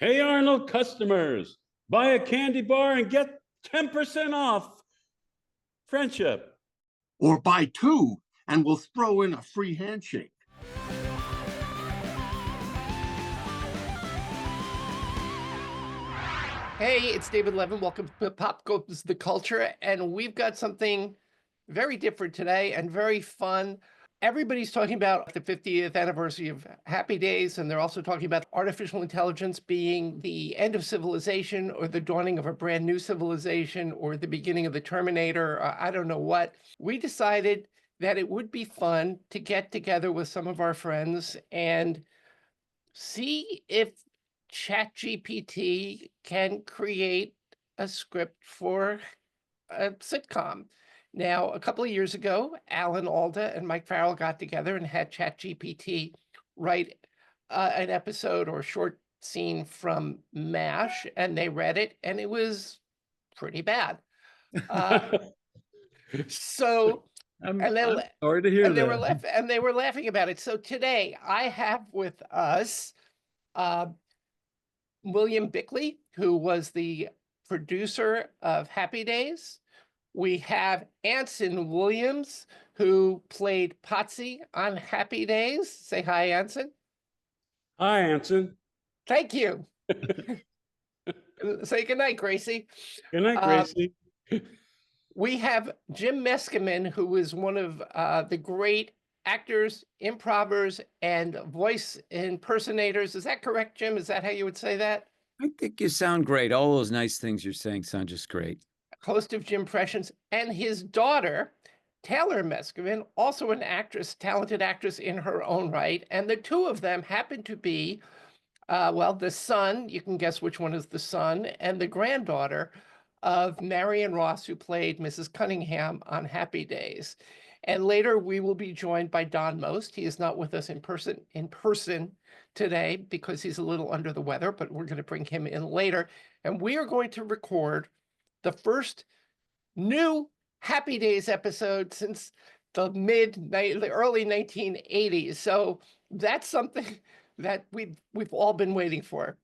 Hey Arnold customers, buy a candy bar and get 10% off. Friendship. Or buy two and we'll throw in a free handshake. Hey, it's David Levin. Welcome to Pop Goes the Culture. And we've got something very different today and very fun. Everybody's talking about the 50th anniversary of Happy Days, and they're also talking about artificial intelligence being the end of civilization or the dawning of a brand new civilization or the beginning of the Terminator, or I don't know what. We decided that it would be fun to get together with some of our friends and see if ChatGPT can create a script for a sitcom. Now, a couple of years ago, Alan Alda and Mike Farrell got together and had ChatGPT write an episode or short scene from MASH, and they read it, and it was pretty bad. So, I'm sorry to hear that. And they were laughing about it. So today, I have with us William Bickley, who was the producer of Happy Days. We have Anson Williams, who played Potsie on Happy Days. Say hi, Anson. Hi, Anson. Thank you. Say goodnight, Gracie. Good night, Gracie. We have Jim Meskimen, who is one of the great actors, improvers, and voice impersonators. Is that correct, Jim? Is that how you would say that? I think you sound great. All those nice things you're saying sound just great. Host of Jim Impressions, and his daughter, Taylor Meskimen, also an actress, talented actress in her own right. And the two of them happen to be, well, the son, you can guess which one is the son, and the granddaughter of Marion Ross, who played Mrs. Cunningham on Happy Days. And later we will be joined by Donny Most. He is not with us in person today because he's a little under the weather, but we're going to bring him in later. And we are going to record the first new Happy Days episode since the early 1980s. So that's something that we've all been waiting for.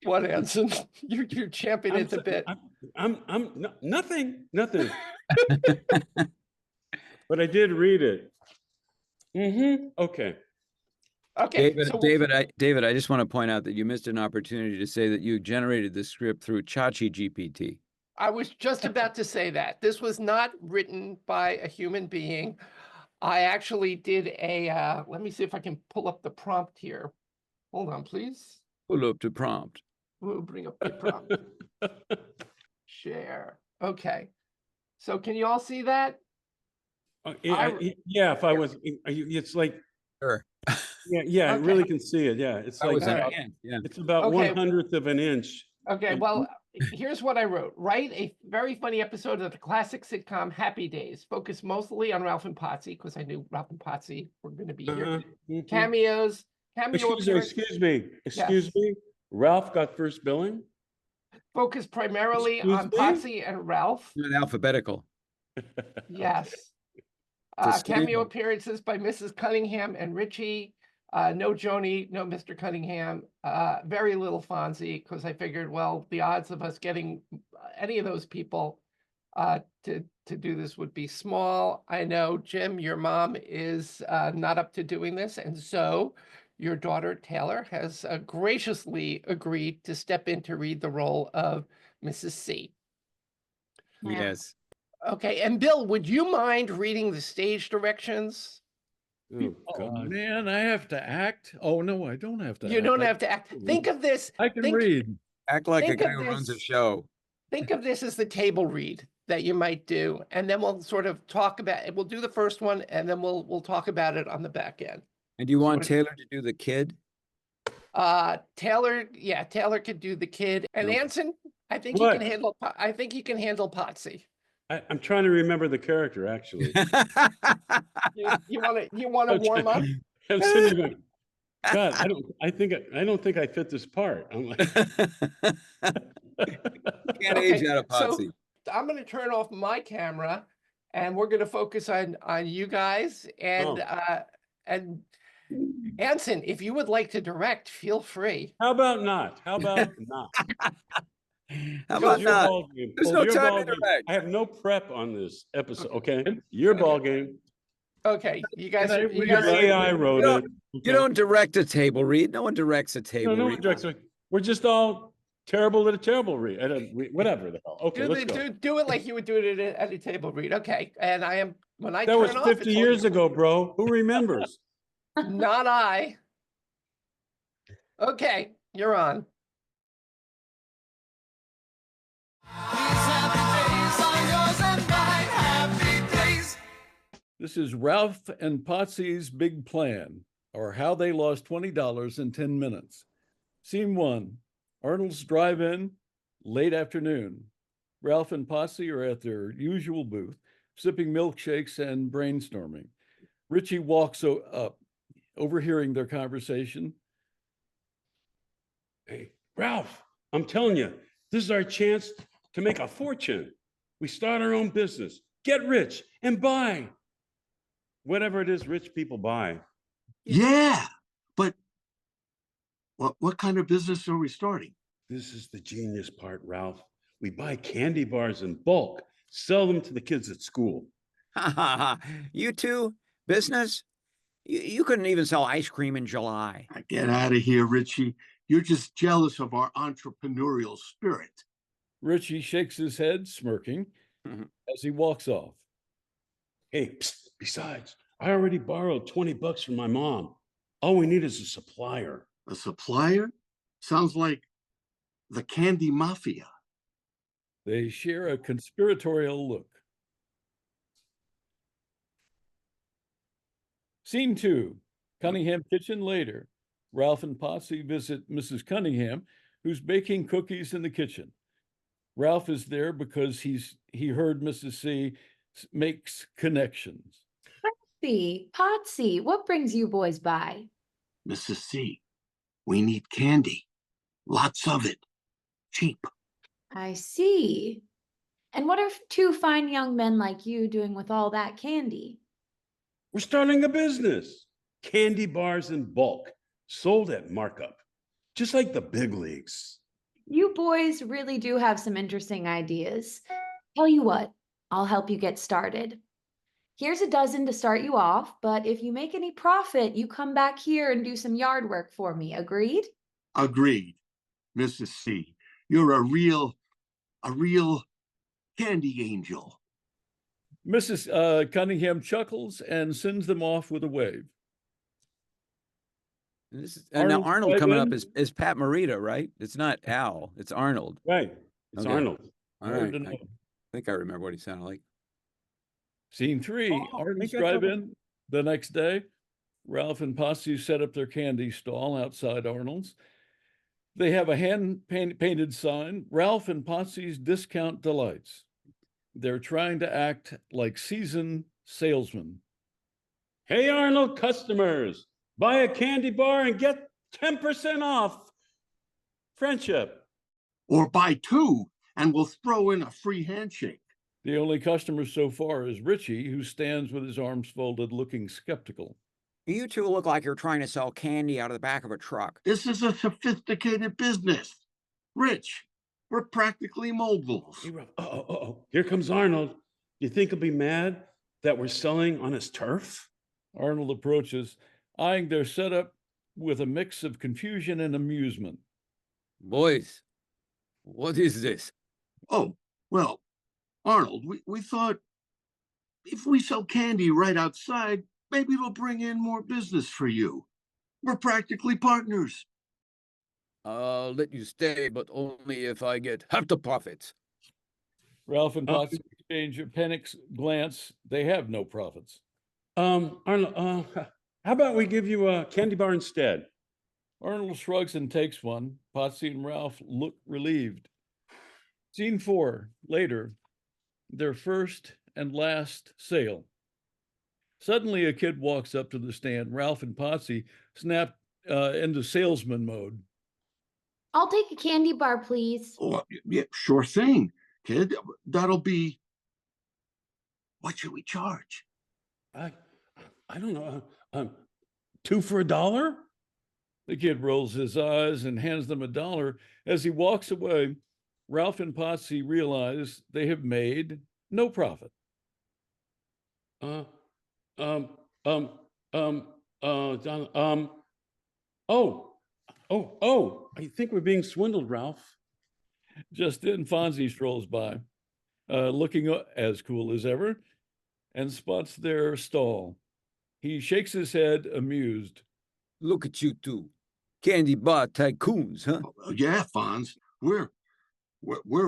What, Anson? You're championing it a bit. Nothing. But I did read it. Okay. Okay. David, I just want to point out that you missed an opportunity to say that you generated the script through ChatGPT. I was just about to say that. This was not written by a human being. I actually did a, let me see if I can pull up the prompt here. Hold on, please. Pull up the prompt. We'll bring up the prompt. Share. Okay. So can you all see that? Yeah, if I was, it's like, sure. Yeah, I really can see it. Yeah, it's like, it's about 1/100th of an inch. Okay, well, here's what I wrote. Write a very funny episode of the classic sitcom Happy Days. Focus mostly on Ralph and Potsie, because I knew Ralph and Potsie were going to be here. Cameos. Excuse me. Ralph got first billing? Focus primarily on Potsie and Ralph. Not alphabetical. Yes. Cameo appearances by Mrs. Cunningham and Richie. No Joni, no Mr. Cunningham, very little Fonzie, because I figured, well, the odds of us getting any of those people to do this would be small. I know, Jim, your mom is not up to doing this, and so your daughter, Taylor, has graciously agreed to step in to read the role of Mrs. C. Yes. Okay, and Bill, would you mind reading the stage directions? Oh, man, I have to act? Oh, no, I don't have to act. You don't have to act. Think of this. I can read. Act like a guy who runs a show. Think of this as the table read that you might do, and then we'll sort of talk about it. We'll do the first one, and then we'll talk about it on the back end. And do you want Taylor to do the kid? Taylor could do the kid. And Anson, I think he can handle Potsie. I'm trying to remember the character, actually. You want to warm up? I'm sitting there, God, I don't think I fit this part. I'm like, can't age out of Potsie. So I'm going to turn off my camera, and we're going to focus on you guys, and Anson, if you would like to direct, feel free. How about not? How about not? How It's about your not? ball game. There's Oh, no your time ball to game. direct. I have no prep on this episode. Okay, your ball game. Okay, you guys Can I are you read guys it? are, AI wrote You it. You Okay. don't direct a table read. No one directs a No, table no read. one directs. We're just all terrible at a terrible read. Whatever the hell. Okay, let's go. do it like you would do it at a table read. Okay, and I am when I That turn was off, 50 it's all years you. ago, bro. Who remembers? Not I. Okay, you're on. This is Ralph and Potsie's Big Plan, or How They Lost $20 in 10 Minutes. Scene 1, Arnold's Drive-In, late afternoon. Ralph and Potsie are at their usual booth, sipping milkshakes and brainstorming. Richie walks up, overhearing their conversation. Hey, Ralph, I'm telling you, this is our chance to make a fortune. We start our own business, get rich, and buy whatever it is rich people buy. Yeah, but what kind of business are we starting? This is the genius part, Ralph. We buy candy bars in bulk, sell them to the kids at school. You two, business? You couldn't even sell ice cream in July. Get out of here, Richie. You're just jealous of our entrepreneurial spirit. Richie shakes his head, smirking, as he walks off. Hey, psst, besides, I already borrowed $20 from my mom. All we need is a supplier. A supplier? Sounds like the candy mafia. They share a conspiratorial look. Scene 2, Cunningham kitchen later. Ralph and Potsie visit Mrs. Cunningham, who's baking cookies in the kitchen. Ralph is there because he heard Mrs. C makes connections. Potsy, what brings you boys by? Mrs. C, we need candy. Lots of it. Cheap. I see. And what are two fine young men like you doing with all that candy? We're starting a business. Candy bars in bulk, sold at markup, just like the big leagues. You boys really do have some interesting ideas. Tell you what, I'll help you get started. Here's a dozen to start you off, but if you make any profit, you come back here and do some yard work for me. Agreed? Agreed. Mrs. C, you're a real candy angel. Mrs. Cunningham chuckles and sends them off with a wave. And now Arnold coming up Drive-In. is Pat Morita, right? It's not Al, it's Arnold. Right. It's Okay. Arnold. All Hard right. to know. I think I remember what he sounded like. Scene 3, Oh, Arnold's I got that Drive-In. The next day, Ralph and Potsie set up their candy stall outside Arnold's. They have a hand-painted sign, Ralph and Potsie's Discount Delights. They're trying to act like seasoned salesmen. Hey, Arnold customers, buy a candy bar and get 10% off. Friendship. Or buy two, and we'll throw in a free handshake. The only customer so far is Richie, who stands with his arms folded, looking skeptical. You two look like you're trying to sell candy out of the back of a truck. This is a sophisticated business. Rich, we're practically moguls. Hey, Ralph. Here comes Arnold. You think he'll be mad that we're selling on his turf? Arnold approaches, eyeing their setup with a mix of confusion and amusement. Boys, what is this? Oh, well, Arnold, we thought if we sell candy right outside, maybe it'll bring in more business for you. We're practically partners. I'll let you stay, but only if I get half the profits. Ralph and Potsie exchange a panicked glance. They have no profits. Arnold, how about we give you a candy bar instead? Arnold shrugs and takes one. Potsie and Ralph look relieved. Scene 4, later, their first and last sale. Suddenly, a kid walks up to the stand. Ralph and Potsie snap into salesman mode. I'll take a candy bar, please. Oh, yeah, sure thing, kid. That'll be. What should we charge? I don't know. 2 for $1? The kid rolls his eyes and hands them $1. As he walks away, Ralph and Potsie realize they have made no profit. Uh, um, um, John, I think we're being swindled, Ralph. Just then, Fonzie strolls by, looking as cool as ever, and spots their stall. He shakes his head, amused. Look at you two. Candy bar tycoons, huh? Yeah, Fonz, we're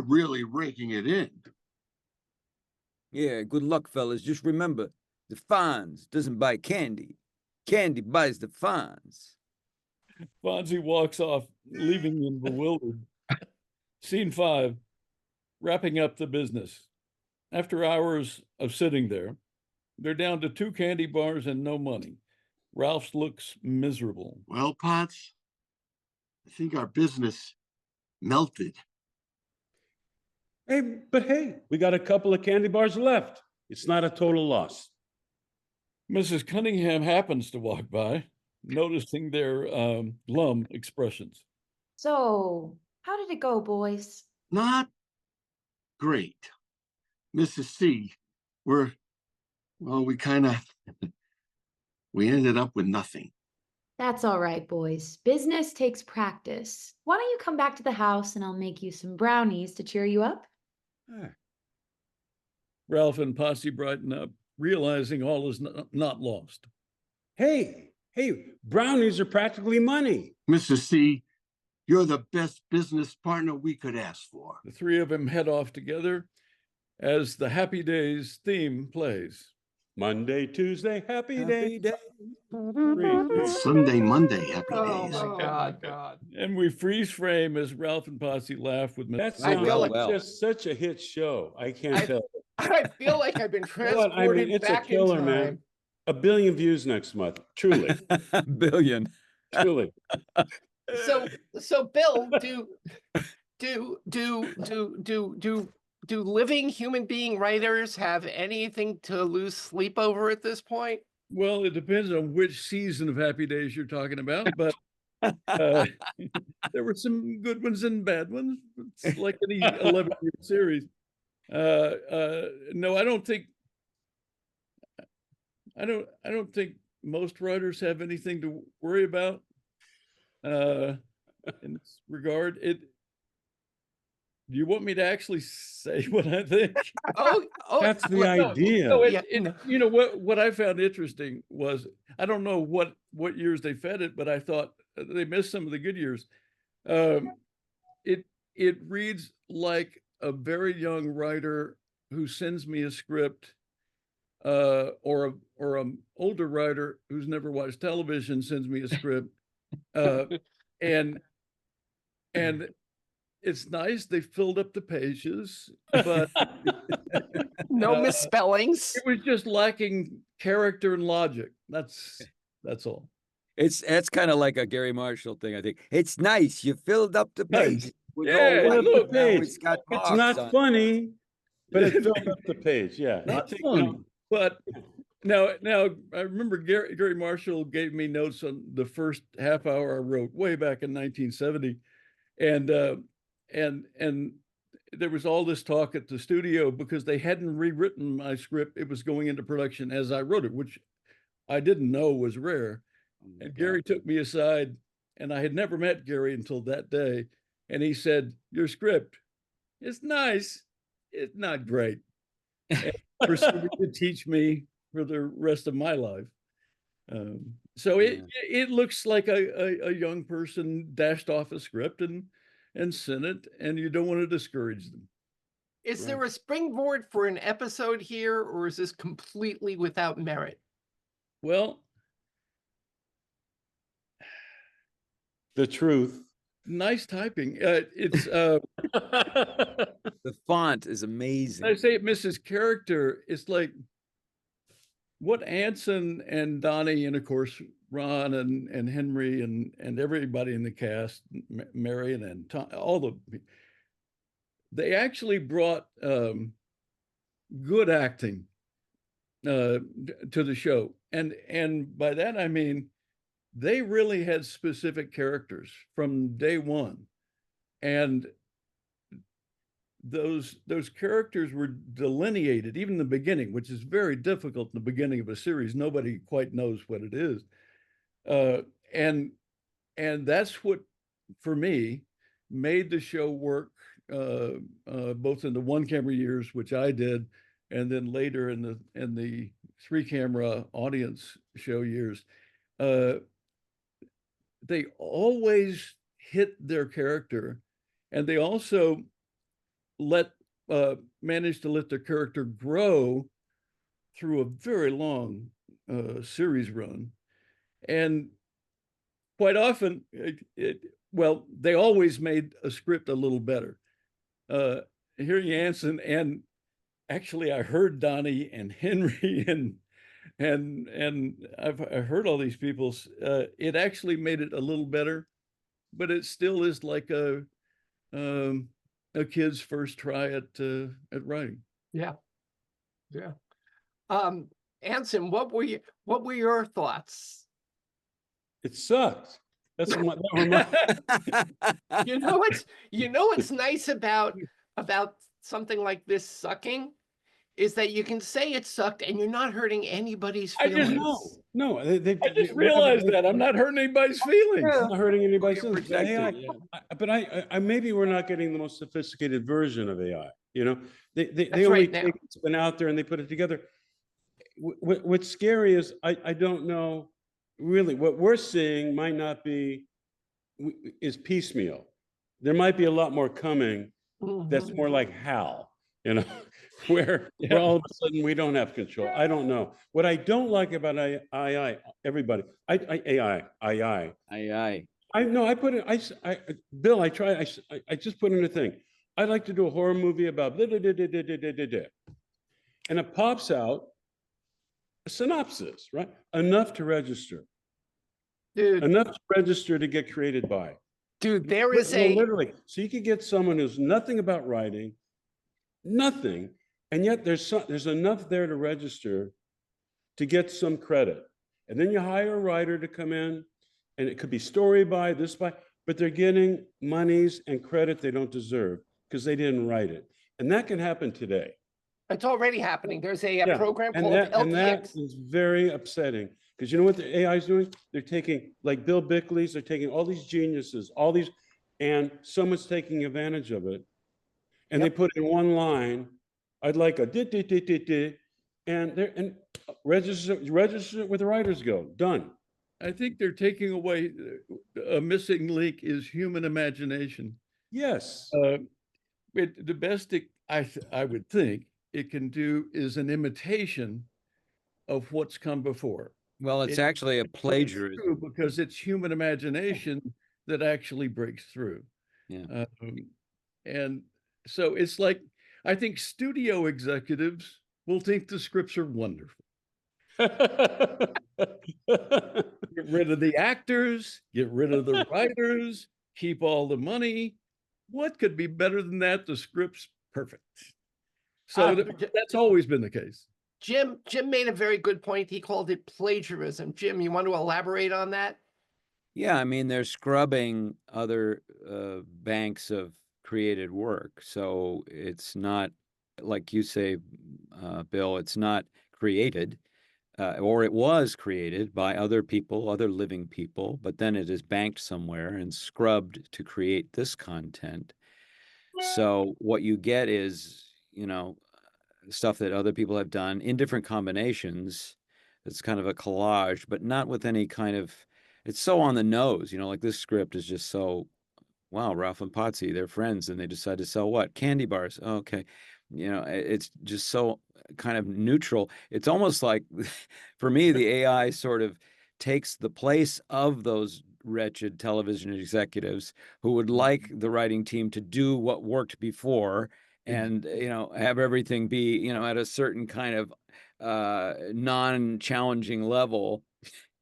really raking it in. Yeah, good luck, fellas. Just remember, the Fonz doesn't buy candy. Candy buys the Fonz. Fonzie walks off, leaving them bewildered. Scene 5, wrapping up the business. After hours of sitting there, they're down to 2 candy bars and no money. Ralph's looks miserable. Well, Potts, I think our business melted. Hey, we got a couple of candy bars left. It's not a total loss. Mrs. Cunningham happens to walk by, noticing their glum expressions. So, how did it go, boys? Not great. Mrs. C, we ended up with nothing. That's all right, boys. Business takes practice. Why don't you come back to the house and I'll make you some brownies to cheer you up? Ralph and Potsie brighten up, realizing all is not lost. Hey, brownies are practically money. Mrs. C, you're the best business partner we could ask for. The 3 of them head off together as the Happy Days theme plays. Monday, Tuesday, happy day. It's Sunday, Monday, happy Oh days. my God. And we freeze frame as Ralph and Potsie laugh with That Mrs. sounds feel like like- just such a hit show. I can't tell. I feel like I've been What? transported It's a back in killer, time. man. 1 billion views next month. Truly, Billion. truly. So Bill, do living human being writers have anything to lose sleep over at this point? Well, it depends on which season of Happy Days you're talking about, but there were some good ones and bad ones. It's like any 11-year series. No, I don't think most writers have anything to worry about in this regard. Do you want me to actually say what I think? Oh, That's the no, idea. No, Yeah, no. you know what I found interesting was, I don't know what years they fed it, but I thought they missed some of the good years. It reads like a very young writer who sends me a script, or an older writer who's never watched television sends me a script, and it's nice. They filled up the pages, but No misspellings. it was just lacking character and logic. That's all. That's kind of like a Gary Marshall thing, I think. It's nice. You filled up the Nice. page. With Yeah, all Fill white, up the but now page. it's got It's marks not on it. funny, but it filled up the page. Yeah. Not Take funny, note. but now I remember Gary Marshall gave me notes on the first half hour I wrote way back in 1970, and there was all this talk at the studio because they hadn't rewritten my script. It was going into production as I wrote it, which I didn't know was rare. And Gary took me aside, and I had never met Gary until that day. And he said, "Your script is nice. It's not great." And proceeded to teach me for the rest of my life. So it looks like a young person dashed off a script and sent it, and you don't want to discourage them. Is there a springboard for an episode here, or is this completely without merit? Well, The truth. nice typing. It's The font is amazing. I say it misses character. It's like what Anson and Donny, and of course Ron and Henry and everybody in the cast, Marion and Tom, they actually brought good acting to the show, and by that I mean they really had specific characters from day one. And those characters were delineated even in the beginning, which is very difficult in the beginning of a series. Nobody quite knows what it is. And that's what, for me, made the show work, both in the one camera years, which I did, and then later in the 3-camera audience show years. They always hit their character, and they also managed to let their character grow through a very long series run. And quite often, well, they always made a script a little better. Hearing Anson, and actually I heard Donny and Henry and I've heard all these people, it actually made it a little better, but it still is like a kid's first try at writing. Yeah. Anson, what were your thoughts? It sucked. That's what my, You know what's nice about something like this sucking is that you can say it sucked and you're not hurting anybody's I feelings. just no. I just realized that I'm not hurting anybody's feelings. I'm not hurting anybody's You're feelings. protected, AI, but I maybe we're not getting the most sophisticated version of AI. You know, they That's only right now. take what's been out there and they put it together. What's scary is I don't know really what we're seeing might not be is piecemeal. There might be a lot more coming that's more like Hal, you know, where all of a sudden we don't have control. I don't know. What I don't like about AI, everybody, AI. I put it, Bill, I just put in a thing. I'd like to do a horror movie about blah, blah, blah, blah, blah, blah, blah, blah. And it pops out a synopsis, right? Enough to register. Dude, Enough to register to get created by. dude, there is a literally. So you could get someone who's nothing about writing, nothing, and yet there's enough there to register to get some credit. And then you hire a writer to come in, and it could be story by, this by, but they're getting monies and credit they don't deserve because they didn't write it. And that can happen today. It's already happening. There's a program and called that LTX. is very upsetting because you know what the AI is doing? They're taking, like Bill Bickley's, they're taking all these geniuses, all these, and someone's taking advantage of it. And they put in one line, I'd like a and register it where the writers go. Done. I think they're taking away a missing link is human imagination. Yes. The best I would think it can do is an imitation of what's come before. Well, it's actually a plagiarism because it's human imagination that actually breaks through. Yeah. And so it's like, I think studio executives will think the scripts are wonderful. Get rid of the actors, get rid of the writers, keep all the money. What could be better than that? The script's perfect. So that's always been the case. Jim made a very good point. He called it plagiarism. Jim, you want to elaborate on that? Yeah, I mean, they're scrubbing other banks of created work. So it's not, like you say, Bill, it's not created, or it was created by other people, other living people, but then it is banked somewhere and scrubbed to create this content. So what you get is, you know, stuff that other people have done in different combinations. It's kind of a collage, but not with any kind of, it's so on the nose, you know, like this script is just so, wow, Ralph and Potsie, they're friends and they decide to sell what? Candy bars. Oh, okay. You know, it's just so kind of neutral. It's almost like, for me, the AI sort of takes the place of those wretched television executives who would like the writing team to do what worked before and, you know, have everything be, you know, at a certain kind of non-challenging level,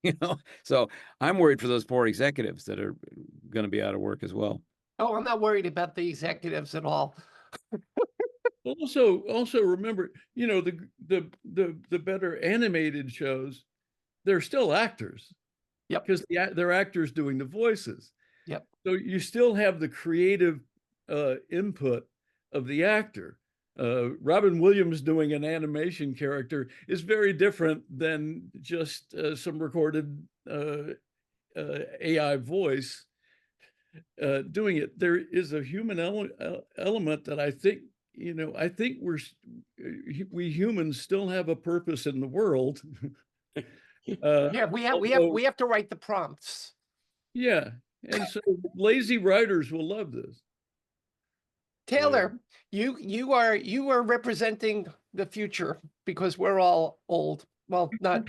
you know. So I'm worried for those poor executives that are going to be out of work as well. Oh, I'm not worried about the executives at all. Also remember, you know, the better animated shows, they're still actors. Yep. because they're actors doing the voices. Yep. So you still have the creative input of the actor. Robin Williams doing an animation character is very different than just some recorded AI voice doing it. There is a human element that I think, I think we humans still have a purpose in the world. Yeah, we have to write the prompts. Yeah, and so lazy writers will love this. Taylor, you are representing the future because we're all old. Well, not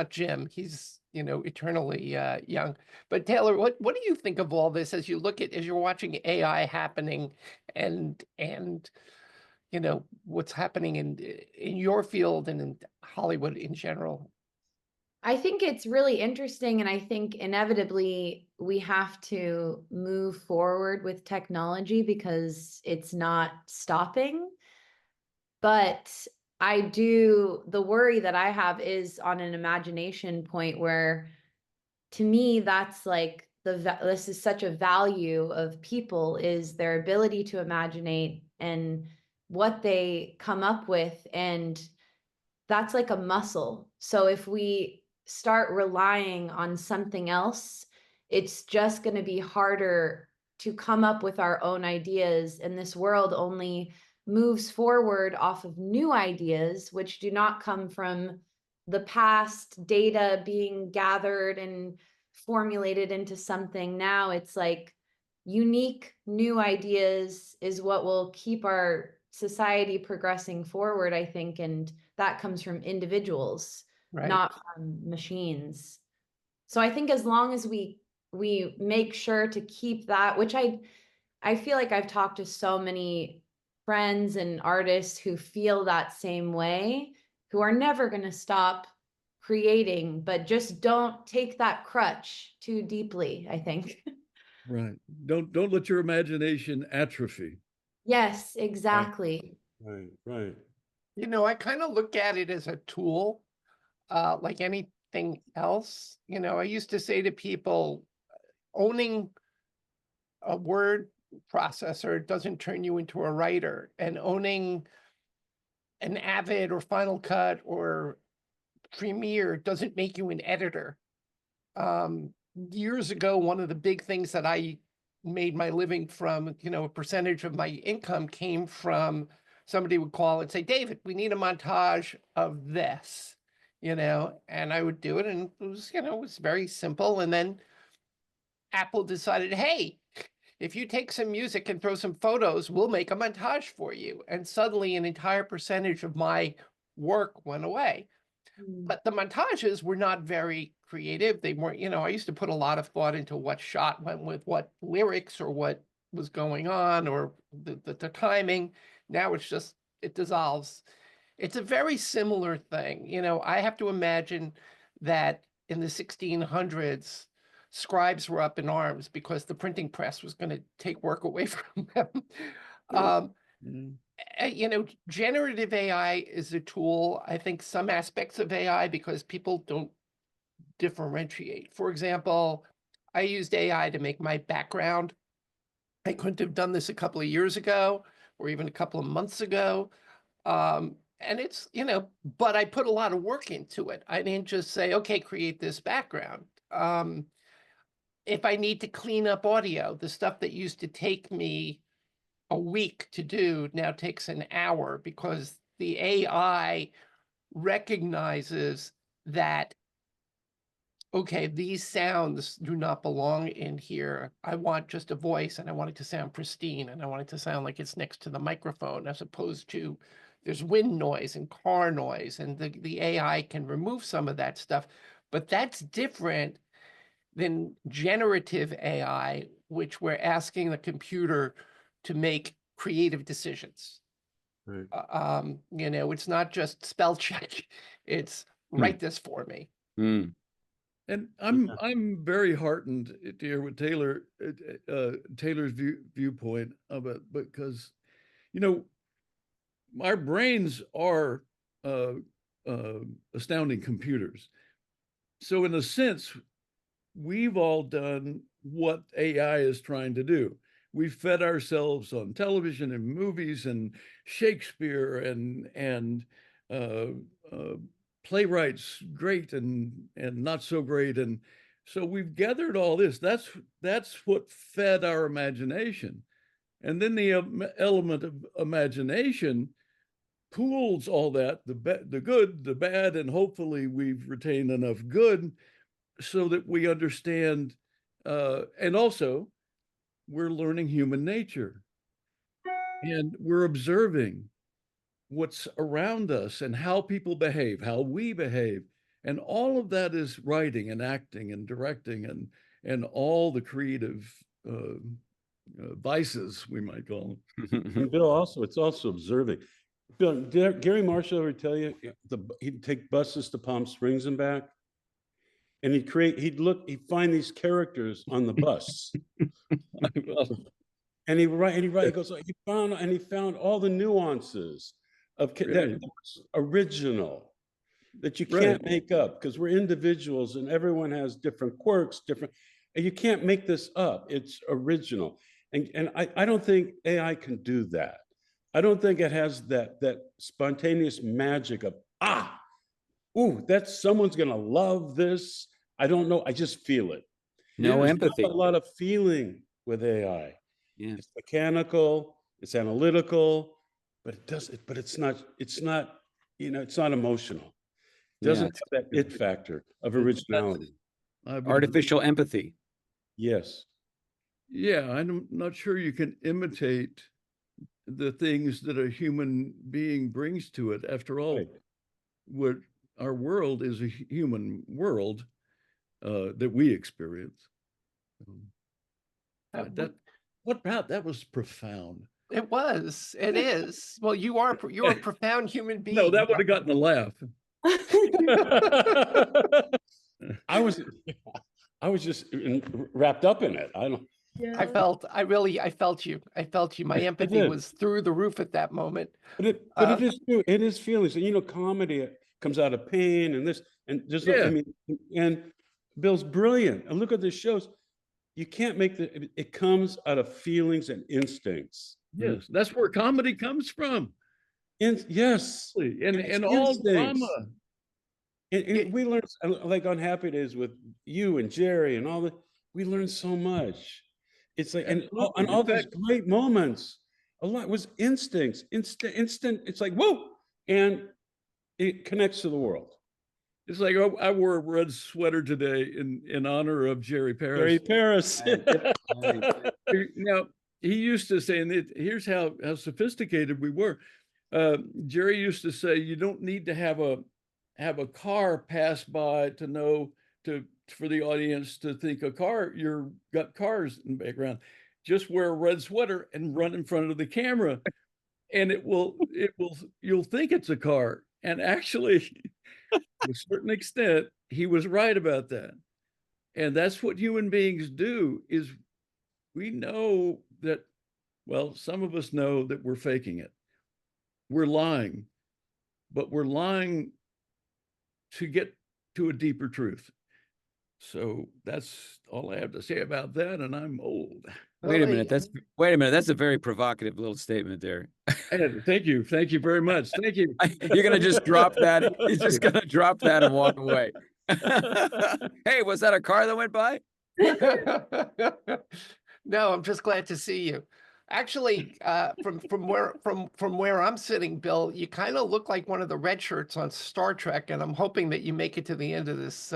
Jim. He's eternally young. But Taylor, what do you think of all this as you're watching AI happening, and what's happening in your field and in Hollywood in general? I think it's really interesting, and I think inevitably we have to move forward with technology because it's not stopping. But the worry that I have is on an imagination point where, to me, that's like this is such a value of people, is their ability to imaginate and what they come up with, and that's like a muscle. So if we start relying on something else, it's just going to be harder to come up with our own ideas. And this world only moves forward off of new ideas, which do not come from the past data being gathered and formulated into something. Now it's like unique new ideas is what will keep our society progressing forward, I think. And that comes from individuals, Right. not from machines. So I think as long as we make sure to keep that, which I feel like I've talked to so many friends and artists who feel that same way, who are never going to stop creating, but just don't take that crutch too deeply, I think. Right. Don't let your imagination atrophy. Yes, exactly. Right. I kind of look at it as a tool, like anything else. I used to say to people, owning a word processor doesn't turn you into a writer, and owning an Avid or Final Cut or Premiere doesn't make you an editor. Years ago, one of the big things that I made my living from, a percentage of my income came from somebody would call and say, David, we need a montage of this, and I would do it. And it was, it was very simple. And then Apple decided, hey, if you take some music and throw some photos, we'll make a montage for you. And suddenly an entire percentage of my work went away. But the montages were not very creative. They weren't, I used to put a lot of thought into what shot went with what lyrics or what was going on or the timing. Now it's just, it dissolves. It's a very similar thing. I have to imagine that in the 1600s, scribes were up in arms because the printing press was going to take work away from them. Generative AI is a tool. I think some aspects of AI, because people don't differentiate. For example, I used AI to make my background. I couldn't have done this a couple of years ago or even a couple of months ago. And it's, but I put a lot of work into it. I didn't just say, okay, create this background. If I need to clean up audio, the stuff that used to take me a week to do now takes an hour because the AI recognizes that, okay, these sounds do not belong in here. I want just a voice and I want it to sound pristine and I want it to sound like it's next to the microphone, as opposed to there's wind noise and car noise, and the AI can remove some of that stuff. But that's different than generative AI, which we're asking the computer to make creative decisions. Right. It's not just spell check. It's write this for me. And I'm very heartened to hear what Taylor's viewpoint of it, because our brains are astounding computers. So in a sense, we've all done what AI is trying to do. We fed ourselves on television and movies and Shakespeare and playwrights, great and not so great. And so we've gathered all this. That's what fed our imagination. And then the element of imagination pools all that, the good, the bad, and hopefully we've retained enough good so that we understand, and also we're learning human nature, and we're observing what's around us and how people behave, how we behave. And all of that is writing and acting and directing and all the creative vices, we might call them. And Bill, also, it's also observing. Bill, did Gary Marshall ever tell you he'd take buses to Palm Springs and back? And he'd find these characters on the bus. And he goes, he found all the nuances of that was original, that you can't make up, because we're individuals and everyone has different quirks, and you can't make this up. It's original. And I don't think AI can do that. I don't think it has that spontaneous magic of, someone's gonna love this. I don't know, I just feel it. No empathy. A lot of feeling with AI. Yeah. It's mechanical, it's analytical, but it's not emotional. It doesn't have that it factor of originality. Artificial empathy. Yes. Yeah, I'm not sure you can imitate the things that a human being brings to it. After all, what our world is a human world that we experience. That was profound. It was. It is. Well, you're a profound human being. No, that would have gotten a laugh. I was just wrapped up in it. I felt you. My empathy was through the roof at that moment. But it is true. It is feelings. And comedy comes out of pain and Bill's brilliant. And look at the shows. You can't make it comes out of feelings and instincts. Yes, that's where comedy comes from. Yes. And all drama. And we learned, like on Happy Days with you and Jerry and all that, we learned so much. It's like, and all these great moments, a lot was instincts, instant. It's like, whoa, and it connects to the world. It's like, I wore a red sweater today in honor of Jerry Paris. Jerry Paris. Now, he used to say, and here's how sophisticated we were. Jerry used to say, you don't need to have a car pass by to know for the audience to think you've got cars in the background. Just wear a red sweater and run in front of the camera, and you'll think it's a car. And actually, to a certain extent, he was right about that. And that's what human beings do, is we know that, well, some of us know that we're faking it. We're lying, but we're lying to get to a deeper truth. So that's all I have to say about that. And I'm old. Wait a minute. That's a very provocative little statement there. Thank you. Thank you very much. Thank you. You're going to just drop that. He's just going to drop that and walk away. Hey, was that a car that went by? No, I'm just glad to see you. Actually, from where I'm sitting, Bill, you kind of look like one of the red shirts on Star Trek, and I'm hoping that you make it to the end of this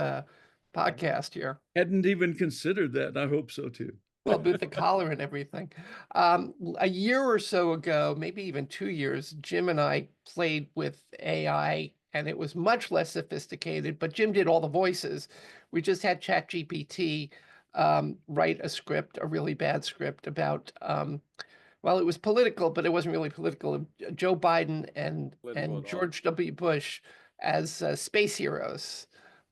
podcast here. Hadn't even considered that. I hope so too. Well, with the collar and everything. A year or so ago, maybe even 2 years, Jim and I played with AI, and it was much less sophisticated, but Jim did all the voices. We just had ChatGPT write a script, a really bad script about, well, it was political, but it wasn't really political. Joe Biden and George W. Bush as space heroes.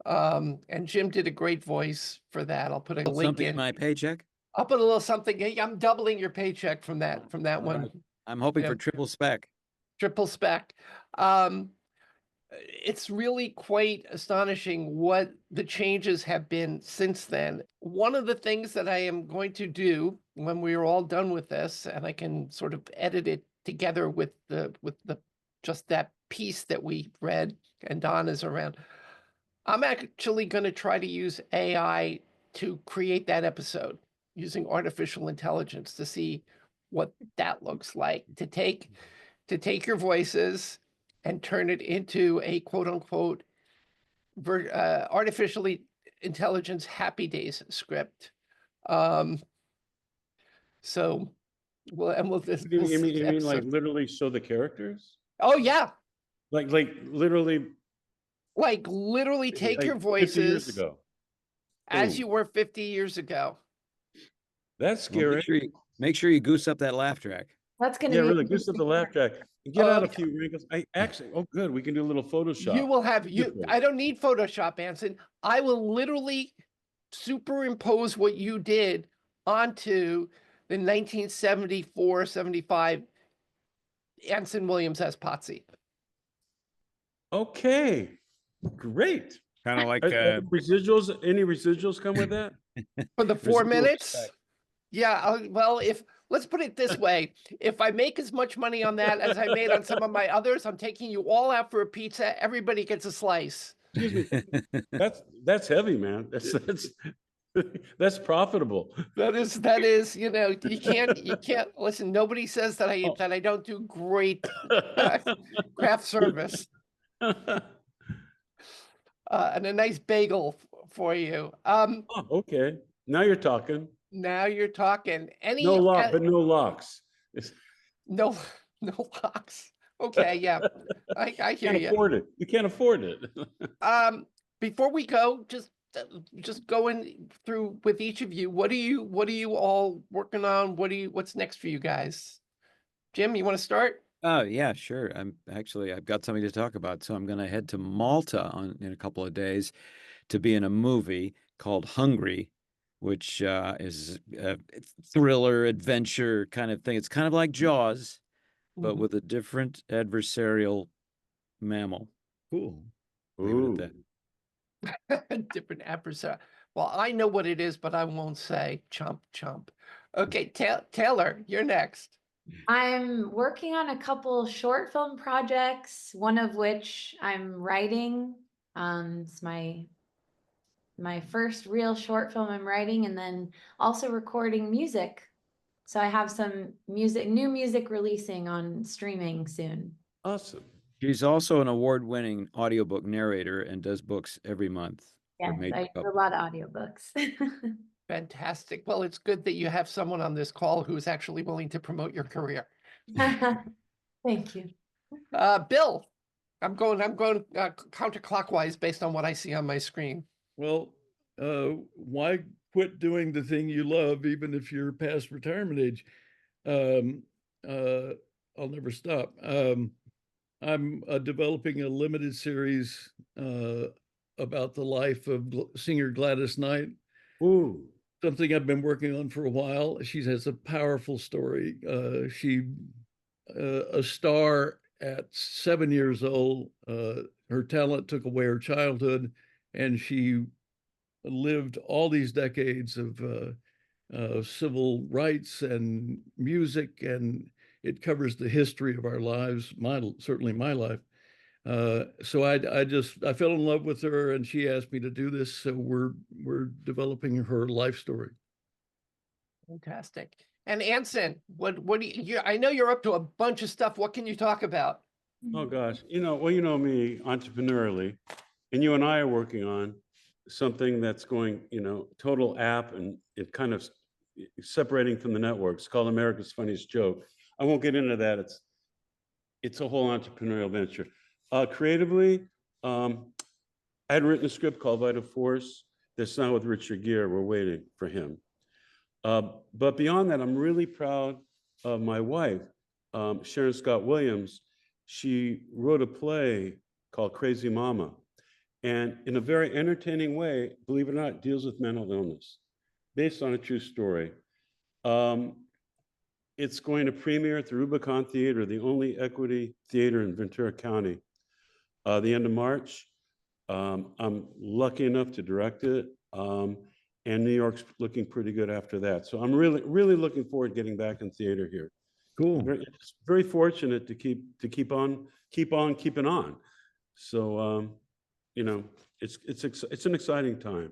And Jim did a great voice for that. I'll put a link something in my paycheck. I'll put a little something. Hey, I'm doubling your paycheck from that one. Right. I'm hoping for triple spec. Triple spec. it's really quite astonishing what the changes have been since then. One of the things that I am going to do when we are all done with this, and I can sort of edit it together with the just that piece that we read and Don is around, I'm actually going to try to use AI to create that episode using artificial intelligence to see what that looks like, to take your voices and turn it into a quote unquote artificially intelligence Happy Days script. So we'll You mean like literally show the characters? Oh yeah. Like literally take your 50 years voices ago. as Boom. you were 50 years ago. That's Well, scary. make sure you goose up that laugh track. That's gonna Yeah, be really. Goose up the laugh track. Get out a few wrinkles. Oh, good. We can do a little Photoshop. You will have Beautiful. I don't need Photoshop, Anson. I will literally superimpose what you did onto the 1974-75 Anson Williams as Potsie. Okay, great. Kind of like Residuals. Any residuals come with that? For the 4 Residual minutes? respect. Yeah, well, let's put it this way. If I make as much money on that as I made on some of my others, I'm taking you all out for a pizza. Everybody gets a slice. Excuse me. That's heavy, man. That's profitable. That is, you can't listen. Nobody says that I don't do great craft service. And a nice bagel for you. Oh, okay. Now you're talking. Now you're talking. No lock, but no locks. No locks. Okay, yeah. I hear you. Afford it. You can't afford it. Before we go, just going through with each of you, what are you all working on? What's next for you guys? Jim, you want to start? Oh yeah, sure. I've got something to talk about. So I'm going to head to Malta in a couple of days to be in a movie called Hungry, which is a thriller adventure kind of thing. It's kind of like Jaws, but with a different adversarial mammal. Cool. Leave it at that. Different adversary. Well, I know what it is, but I won't say. Chomp, chomp. Okay, Taylor, you're next. I'm working on a couple short film projects, one of which I'm writing. It's my first real short film I'm writing, and then also recording music. So I have some new music releasing on streaming soon. Awesome. She's also an award-winning audiobook narrator and does books every month. Yes, I do a lot of audiobooks. Fantastic. Well, it's good that you have someone on this call who's actually willing to promote your career. Thank you. Bill, I'm going counterclockwise based on what I see on my screen. Well, why quit doing the thing you love, even if you're past retirement age? I'll never stop. I'm developing a limited series about the life of singer Gladys Knight. Ooh. Something I've been working on for a while. She has a powerful story. She, a star at 7 years old, her talent took away her childhood, and she lived all these decades of civil rights and music, and it covers the history of our lives, certainly my life. So I fell in love with her, and she asked me to do this. So we're developing her life story. Fantastic. And Anson, what do you, I know you're up to a bunch of stuff. What can you talk about? Oh gosh. You know me entrepreneurially, and you and I are working on something that's going, total app and it kind of separating from the networks, called America's Funniest Joke. I won't get into that. It's a whole entrepreneurial venture. Creatively, I had written a script called Vital Force. That's now with Richard Gere. We're waiting for him. But beyond that, I'm really proud of my wife, Sharon Scott Williams. She wrote a play called Crazy Mama. And in a very entertaining way, believe it or not, deals with mental illness, based on a true story. It's going to premiere at the Rubicon Theater, the only equity theater in Ventura County. the end of March. I'm lucky enough to direct it. And New York's looking pretty good after that. So I'm really, really looking forward to getting back in theater here. Cool. Very fortunate to keep on keeping on. So, you know, it's an exciting time.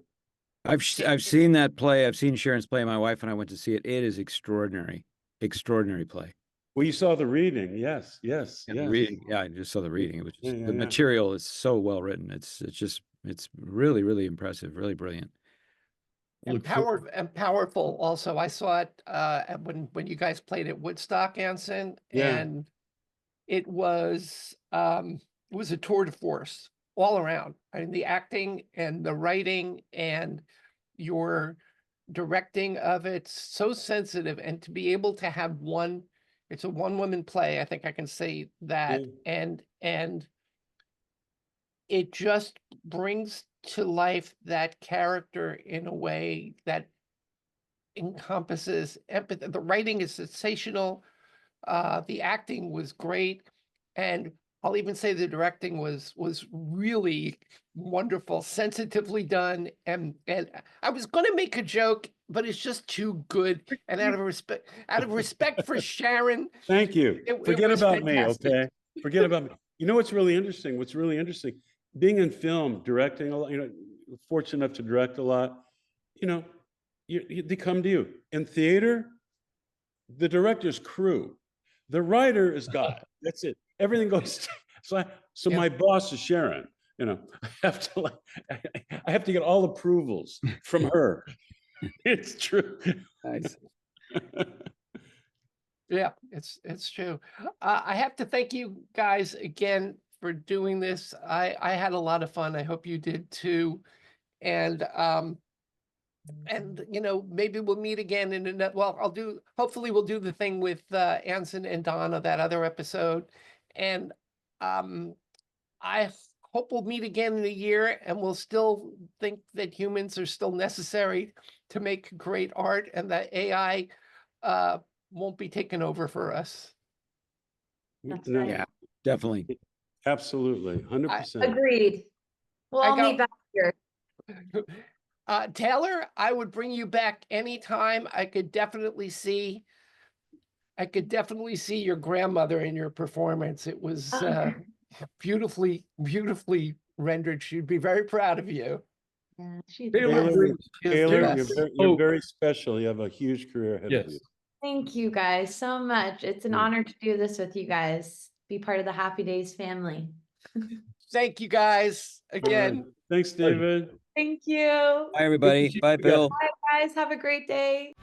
I've seen that play. I've seen Sharon's play. My wife and I went to see it. It is extraordinary play. Well, you saw the reading. Yes. And the reading, yeah, I just saw the reading. It was just, Yeah, the yeah. material is so well written. It's really, really impressive, really brilliant. And powerful also. I saw it when you guys played at Woodstock, Anson, Yeah. and it was a tour de force all around. I mean, the acting and the writing and your directing of it, so sensitive, and to be able to have it's a one-woman play, I think I can say that, and it just brings to life that character in a way that encompasses empathy. The writing is sensational. The acting was great. And I'll even say the directing was really wonderful, sensitively done. And I was going to make a joke, but it's just too good. And out of respect for Sharon. Thank you. Forget was about me, fantastic. okay? Forget about me. You know what's really interesting? Being in film, directing a lot, you know, fortunate enough to direct a lot, you know, they come to you. In theater, the director's crew, the writer is God. That's it. Everything goes. So my boss is Sharon. You know, I have to get all approvals from her. It's true. Nice. Yeah, it's true. I have to thank you guys again for doing this. I had a lot of fun. I hope you did too. And you know, maybe we'll meet again in another. Well, hopefully we'll do the thing with Anson and Donna, that other episode. And I hope we'll meet again in a year and we'll still think that humans are still necessary to make great art, and that AI won't be taken over for us. That's No, right. Yeah, definitely. absolutely, 100%. Agreed. We'll all meet back here. Taylor, I would bring you back anytime. I could definitely see your grandmother in your performance. It was beautifully rendered. She'd be very proud of you. Yeah, she's Taylor, Taylor, best. you're very special. You have a huge career ahead of you. yes. Thank you guys so much. It's an honor to do this with you guys. Be part of the Happy Days family. Thank you guys All right. again. Thanks, David. Thank you. Bye, everybody. Bye, Bill. Bye, guys. Have a great day.